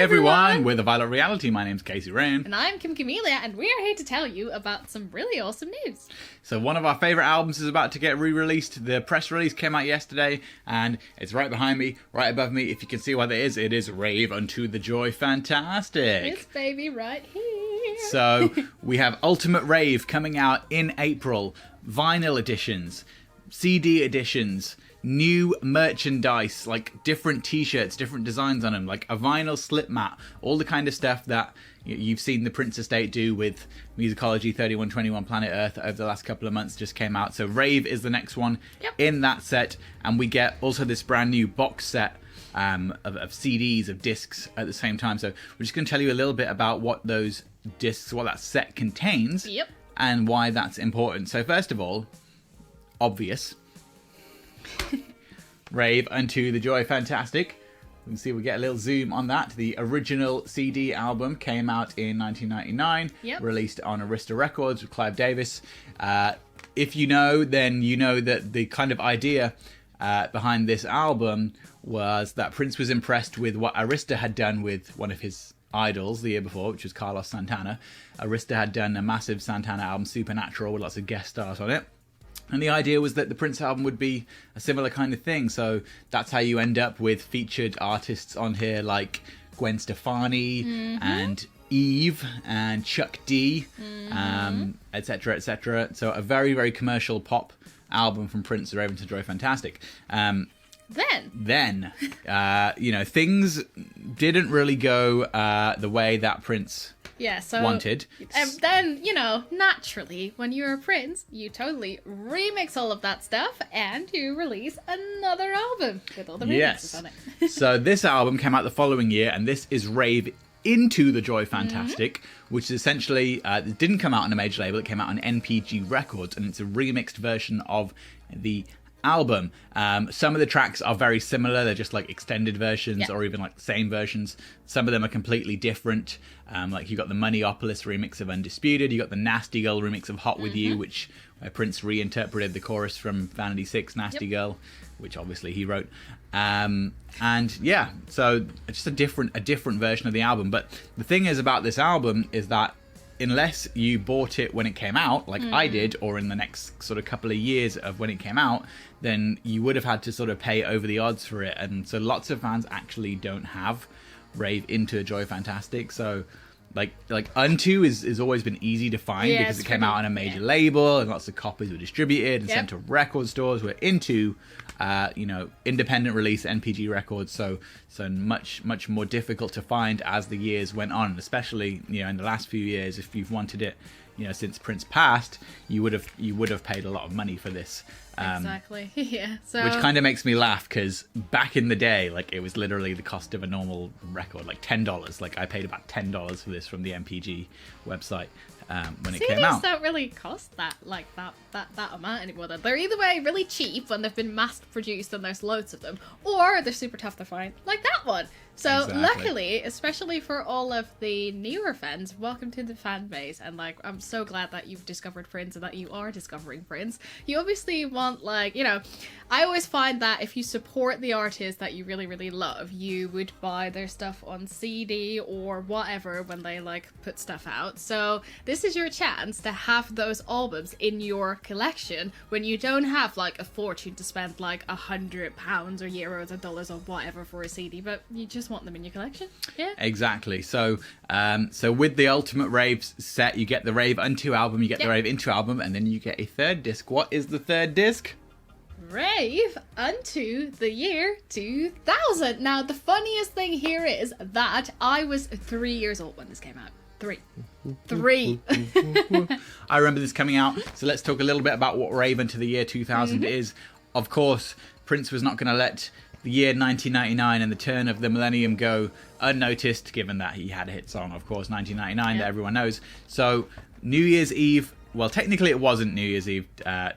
everyone, we're the Violet Reality. My name's Casey Rain. And I'm Kim Camelia, and we are here to tell you about some really awesome news. So one of our favourite albums is about to get re-released. The press release came out yesterday, and it's right behind me, right above me. If you can see what it is Rave Unto the Joy Fantastic. This baby right here. So we have Ultimate Rave coming out in April. Vinyl editions, CD editions, new merchandise, like different t-shirts, different designs on them, like a vinyl slip mat, all the kind of stuff that you've seen the Prince Estate do with Musicology 3121 Planet Earth over the last couple of months just came out. So Rave is the next one in that set, and we get also this brand new box set of CDs, of discs at the same time. So we're just going to tell you a little bit about what those discs, what that set contains, and why that's important. So first of all, obvious, Rave Unto the Joy Fantastic. You can see we get a little zoom on that. The original CD album came out in 1999, released on Arista Records with Clive Davis. If you know, then you know that the kind of idea behind this album was that Prince was impressed with what Arista had done with one of his idols the year before, which was Carlos Santana. Arista had done a massive Santana album, Supernatural, with lots of guest stars on it. And the idea was that the Prince album would be a similar kind of thing. So that's how you end up with featured artists on here like Gwen Stefani and Eve and Chuck D, etc., etc. So a very, very commercial pop album from Prince, Rave Unto the Joy Fantastic. Then, things didn't really go the way that Prince wanted. Then, naturally, when you're a Prince, you totally remix all of that stuff and you release another album with all the remixes on it. So this album came out the following year, and this is Rave Into the Joy Fantastic, which is essentially, it didn't come out on a major label, it came out on NPG Records, and it's a remixed version of the album. Some of the tracks are very similar, they're just like extended versions or even like the same versions. Some of them are completely different, like you got the Moneyopolis remix of Undisputed, you got the Nasty Girl remix of Hot With You, which Prince reinterpreted the chorus from Vanity 6, Nasty Girl, which obviously he wrote. So it's just a different version of the album. But the thing is about this album is that unless you bought it when it came out, like I did, or in the next sort of couple of years of when it came out, then you would have had to sort of pay over the odds for it. And so lots of fans actually don't have Rave Into the Joy Fantastic. So like Unto is always been easy to find because it came out on a major label and lots of copies were distributed and sent to record stores. We're Into independent release NPG Records, so much more difficult to find as the years went on, especially in the last few years. If you've wanted it since Prince passed, you would have paid a lot of money for this. Exactly. So which kind of makes me laugh, because back in the day, like, it was literally the cost of a normal record, like $10. Like, I paid about $10 for this from the MPG website when it came out. CDs don't really cost that amount anymore. They're either way really cheap when they've been mass produced and there's loads of them, or they're super tough to find, like that one. So luckily, especially for all of the newer fans, welcome to the fan base. And I'm so glad that you've discovered Prince and that you are discovering Prince. You obviously want, I always find that if you support the artist that you really, really love, you would buy their stuff on CD or whatever when they put stuff out. So this is your chance to have those albums in your collection when you don't have a fortune to spend £100 or euros or dollars or whatever for a CD, but you just want them in your collection. Exactly. So with the Ultimate Rave set, you get the Rave Unto album, you get the Rave Into album, and then you get a third disc. What is the third disc? Rave Unto the Year 2000. Now, the funniest thing here is that I was 3 years old when this came out. Three. I remember this coming out. So let's talk a little bit about what Rave Unto the Year 2000 is. Of course, Prince was not going to let the year 1999 and the turn of the millennium go unnoticed, given that he had a hit song, of course, 1999, that everyone knows. So New Year's Eve, well, technically it wasn't New Year's Eve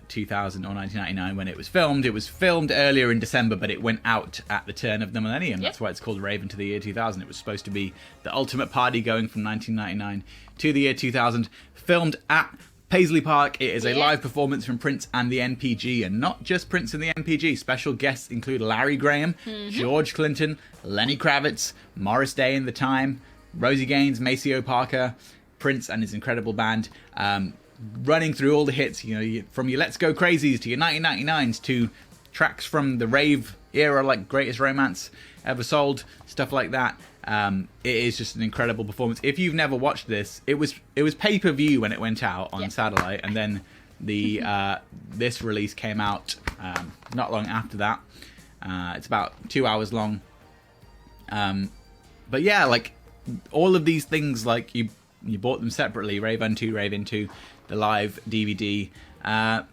2000 or 1999 when it was filmed. It was filmed earlier in December, but it went out at the turn of the millennium. That's why it's called Rave Into the Year 2000. It was supposed to be the ultimate party going from 1999 to the year 2000, filmed at Paisley Park. It is a Yeah. live performance from Prince and the NPG, and not just Prince and the NPG. Special guests include Larry Graham, George Clinton, Lenny Kravitz, Morris Day and the Time, Rosie Gaines, Maceo Parker, Prince and his incredible band, running through all the hits, from your Let's Go Crazies to your 1999s to tracks from the rave era like Greatest Romance Ever Sold, stuff like that. It is just an incredible performance. If you've never watched this, it was pay-per-view when it went out on satellite, and then the this release came out not long after that. It's about 2 hours long. But yeah, like all of these things, like you bought them separately, Rave Unto, Rave Into, the live DVD.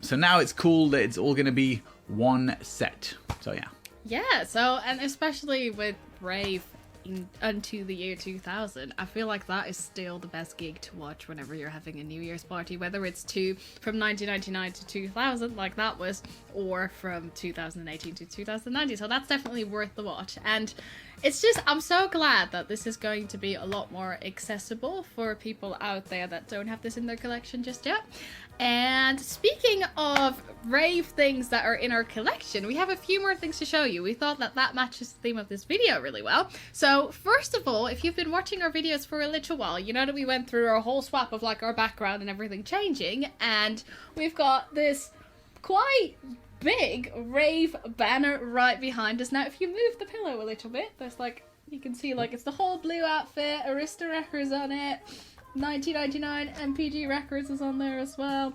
So now it's cool that it's all going to be one set. So yeah. Yeah, so, and especially with Rave unto the year 2000, I feel like that is still the best gig to watch whenever you're having a New Year's party, whether it's from 1999 to 2000, like that was, or from 2018 to 2019. So that's definitely worth the watch. And it's just, I'm so glad that this is going to be a lot more accessible for people out there that don't have this in their collection just yet. And speaking of rave things that are in our collection, we have a few more things to show you. We thought that matches the theme of this video really well. So first of all, if you've been watching our videos for a little while, you know that we went through our whole swap of like our background and everything changing, and we've got this quite big rave banner right behind us. Now if you move the pillow a little bit, there's like, you can see like it's the whole blue outfit, Arista Records on it, 1999 MPG Records is on there as well,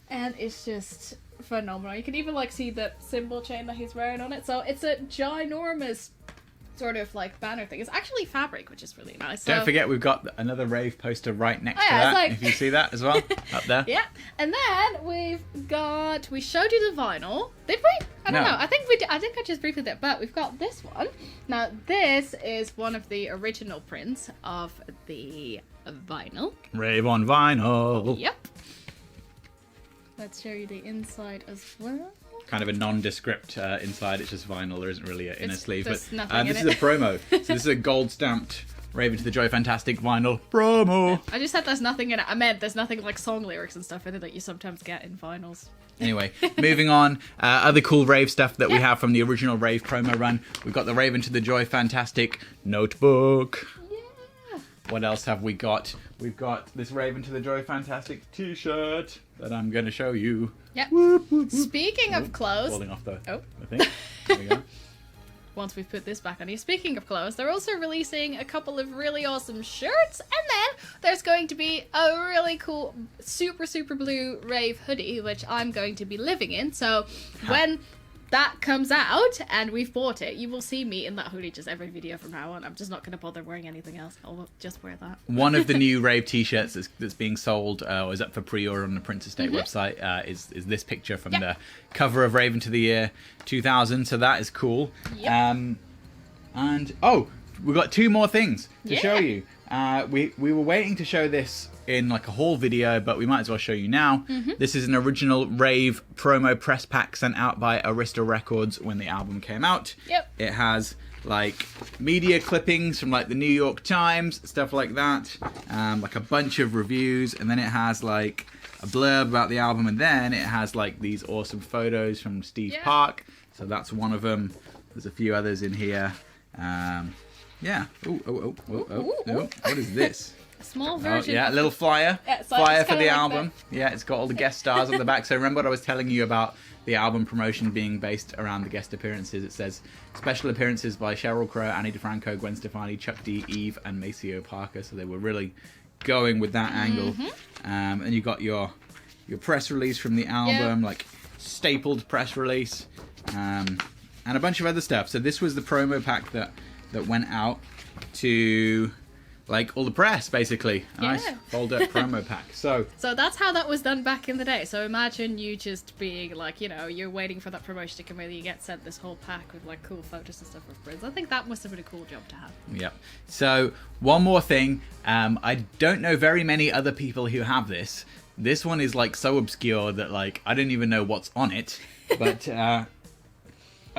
and it's just phenomenal. You can even like see the symbol chain that he's wearing on it, so it's a ginormous sort of like banner thing. It's actually fabric, which is really nice. Don't forget we've got another Rave poster right next to it's that, like... if you see that as well, up there. Yeah, and then we showed you the vinyl. Did we? I don't know. I think we did. I think I just briefly did, but we've got this one. Now, this is one of the original prints of the vinyl. Rave on vinyl. Yep. Let's show you the inside as well. Kind of a nondescript inside. It's just vinyl. There isn't really an inner sleeve. But There's nothing this in is it. a promo. So this is a gold stamped Rave Into the Joy Fantastic vinyl promo. I just said there's nothing in it. I meant there's nothing like song lyrics and stuff in it that you sometimes get in vinyls. Anyway, moving on. Other cool Rave stuff that we have from the original Rave promo run. We've got the Rave Into the Joy Fantastic notebook. Yeah. What else have we got? We've got this Rave Into the Joy Fantastic t-shirt that I'm going to show you. Yep. Speaking of clothes... Falling off the thing. There we go. Once we've put this back on you. Speaking of clothes, they're also releasing a couple of really awesome shirts, and then there's going to be a really cool super blue Rave hoodie, which I'm going to be living in. So when that comes out and we've bought it, you will see me in that hoodie just every video from now on. I'm just not going to bother wearing anything else. I'll just wear that. One of the new Rave t-shirts that's being sold, or is up for pre-order on the Prince Estate website, is this picture from the cover of Rave Into the Year 2000, so that is cool. Yep. And we've got two more things to show you. We were waiting to show this in like a haul video, but we might as well show you now. This is an original Rave promo press pack sent out by Arista Records when the album came out. Yep. It has like media clippings from like the New York Times, stuff like that, like a bunch of reviews, and then it has like a blurb about the album, and then it has like these awesome photos from Steve Park. So that's one of them. There's a few others in here. Yeah. Oh, what is this? A small version. A little flyer. Yeah, so flyer it's for the kinda like album. Yeah, it's got all the guest stars on the back. So remember what I was telling you about the album promotion being based around the guest appearances? It says special appearances by Sheryl Crow, Annie DeFranco, Gwen Stefani, Chuck D, Eve, and Maceo Parker. So they were really going with that angle. And you got your press release from the album, like stapled press release, and a bunch of other stuff. So this was the promo pack that went out to like all the press, basically. A nice fold-up promo pack. So that's how that was done back in the day. So imagine you just being like, you're waiting for that promotion to come in, you get sent this whole pack with like cool photos and stuff of Prince. I think that must have been a cool job to have. Yep. So one more thing. I don't know very many other people who have this. This one is like so obscure that like I don't even know what's on it. But at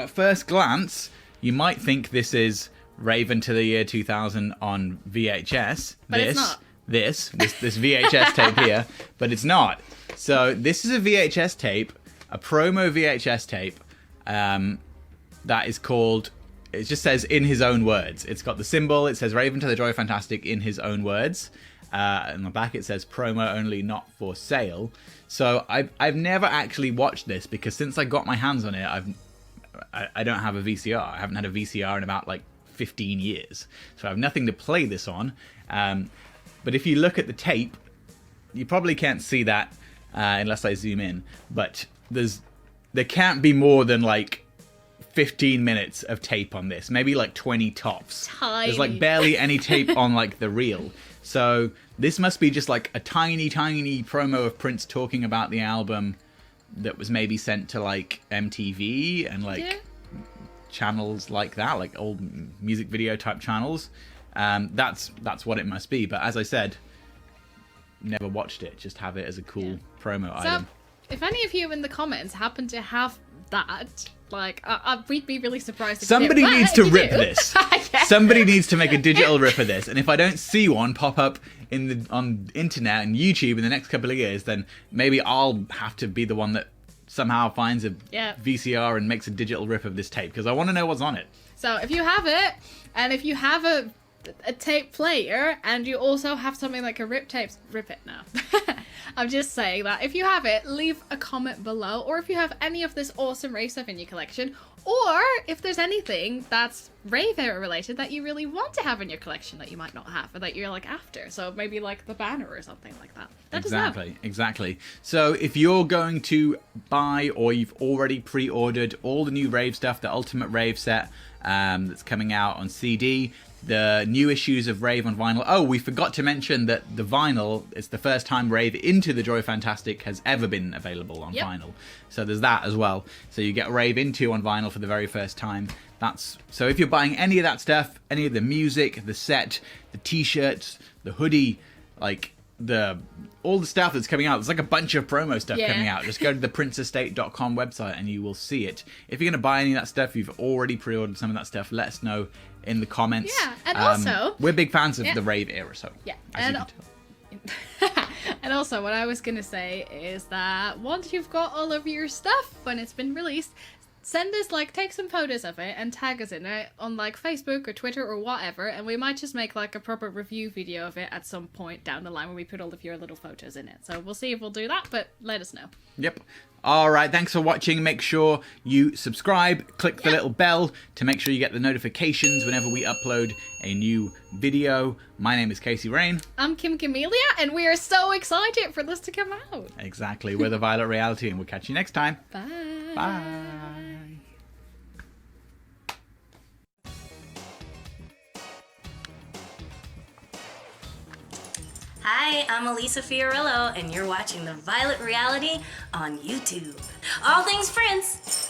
first glance, you might think this is Rave Into the Year 2000 on VHS. But it's not. This VHS tape here, but it's not. So this is a VHS tape, a promo VHS tape, that is called, it just says in his own words. It's got the symbol, it says Raven to the Joy Fantastic in his own words. On the back it says promo only, not for sale. So I've never actually watched this because since I got my hands on it, I don't have a VCR. I haven't had a VCR in about like 15 years. So I have nothing to play this on. But if you look at the tape, you probably can't see that unless I zoom in. But there can't be more than like 15 minutes of tape on this. Maybe like 20 tops. Tiny. There's like barely any tape on like the reel. So this must be just like a tiny, tiny promo of Prince talking about the album that was maybe sent to like MTV and like channels like that, like old music video type channels. That's what it must be. But as I said, never watched it. Just have it as a cool promo item. If any of you in the comments happen to have that, like, we'd be really surprised. Somebody needs to rip this. Somebody needs to make a digital rip of this. And if I don't see one pop up on internet and YouTube in the next couple of years, then maybe I'll have to be the one that somehow finds a VCR and makes a digital rip of this tape because I want to know what's on it. So if you have it, and if you have a tape player, and you also have something like a rip tape, rip it now. I'm just saying that if you have it, leave a comment below, or if you have any of this awesome Rave stuff in your collection, or if there's anything that's Rave era related that you really want to have in your collection that you might not have, or that you're like after. So maybe like the banner or something like that. Exactly. So if you're going to buy, or you've already pre-ordered all the new Rave stuff, the Ultimate Rave set that's coming out on CD, the new issues of Rave on vinyl. Oh, we forgot to mention that the vinyl is the first time Rave Into the Joy Fantastic has ever been available on vinyl. So there's that as well. So you get Rave Into on vinyl for the very first time. So if you're buying any of that stuff, any of the music, the set, the t-shirts, the hoodie, like all the stuff that's coming out, there's like a bunch of promo stuff coming out. Just go to the princeestate.com website and you will see it. If you're going to buy any of that stuff, you've already pre-ordered some of that stuff, let us know in the comments. And also we're big fans of the Rave era, so as you can tell. And also what I was gonna say is that once you've got all of your stuff when it's been released, send us, like, take some photos of it and tag us in it on like Facebook or Twitter or whatever, and we might just make like a proper review video of it at some point down the line when we put all of your little photos in it. So we'll see if we'll do that, but let us know. Yep. All right, thanks for watching. Make sure you subscribe, click the little bell to make sure you get the notifications whenever we upload a new video. My name is Casey Rain. I'm Kim Camellia, and we are so excited for this to come out. Exactly. We're the Violet Reality, and we'll catch you next time. Bye. Bye. Hi, I'm Elisa Fiorillo, and you're watching The Violet Reality on YouTube. All things Prince.